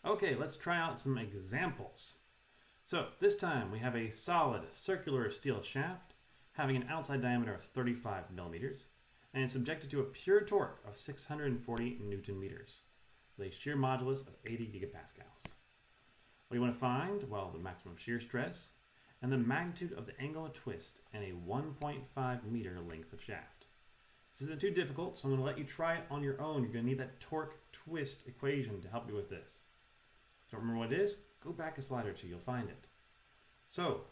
Okay, let's try out some examples. So this time we have a solid circular steel shaft having an outside diameter of 35 millimeters and it's subjected to a pure torque of 640 Newton meters with a shear modulus of 80 gigapascals. What do you want to find? Well, the maximum shear stress and the magnitude of the angle of twist and a 1.5 meter length of shaft. This isn't too difficult, so I'm going to let you try it on your own. You're going to need that torque twist equation to help you with this. Don't remember what it is? Go back a slide or two, you'll find it. So,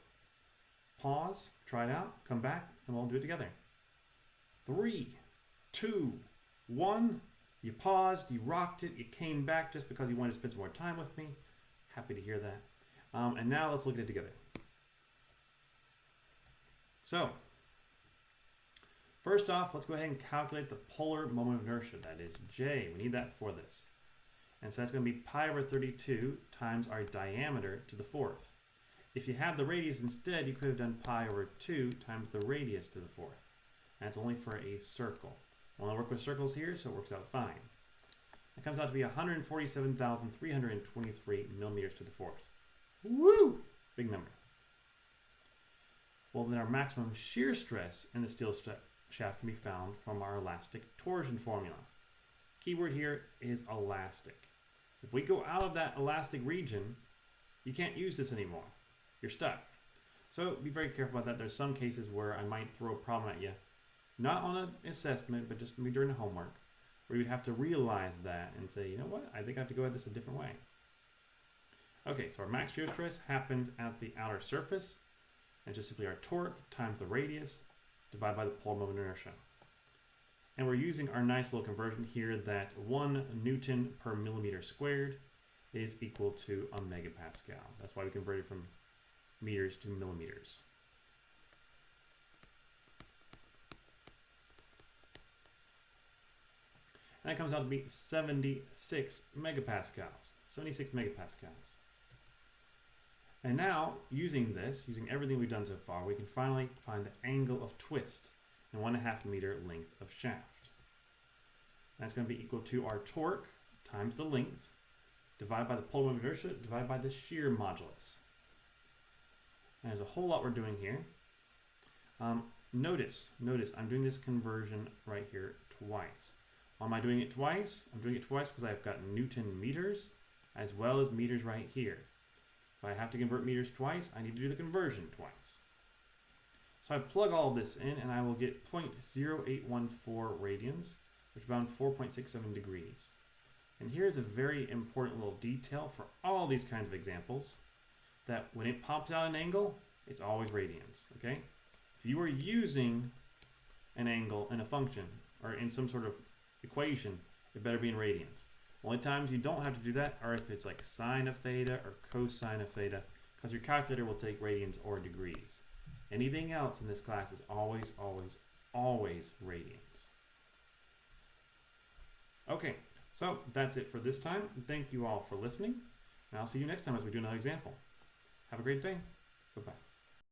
pause, try it out, come back, and we'll do it together. 3, 2, 1. You paused, you rocked it, you came back just because you wanted to spend some more time with me. Happy to hear that. And now let's look at it together. So, first off, let's go ahead and calculate the polar moment of inertia, that is J. We need that for this. And so that's going to be pi over 32 times our diameter to the fourth. If you have the radius instead, you could have done pi over 2 times the radius to the fourth. And it's only for a circle. I want to work with circles here, so it works out fine. It comes out to be 147,323 millimeters to the fourth. Woo! Big number. Well, then our maximum shear stress in the steel shaft can be found from our elastic torsion formula. Keyword here is elastic. If we go out of that elastic region, you can't use this anymore. You're stuck. So be very careful about that. There's some cases where I might throw a problem at you, not on an assessment, but just maybe during the homework, where you'd have to realize that and say, you know what, I think I have to go at this a different way. Okay, so our max shear stress happens at the outer surface, and just simply our torque times the radius divided by the polar moment of inertia. And we're using our nice little conversion here that 1 Newton per millimeter squared is equal to a megapascal. That's why we converted from meters to millimeters. And that comes out to be 76 megapascals. 76 megapascals. And now, using everything we've done so far, we can finally find the angle of twist and 1.5 meter length of shaft. That's going to be equal to our torque times the length divided by the polar moment of inertia divided by the shear modulus. And there's a whole lot we're doing here. Notice I'm doing this conversion right here twice. Why am I doing it twice? I'm doing it twice because I've got Newton meters as well as meters right here. If I have to convert meters twice, I need to do the conversion twice. So I plug all of this in and I will get 0.0814 radians, which is around 4.67 degrees. And here's a very important little detail for all these kinds of examples, that when it pops out an angle, it's always radians, okay? If you are using an angle in a function or in some sort of equation, it better be in radians. Only times you don't have to do that are if it's like sine of theta or cosine of theta, because your calculator will take radians or degrees. Anything else in this class is always, always, always radians. Okay, so that's it for this time. Thank you all for listening, and I'll see you next time as we do another example. Have a great day. Bye-bye.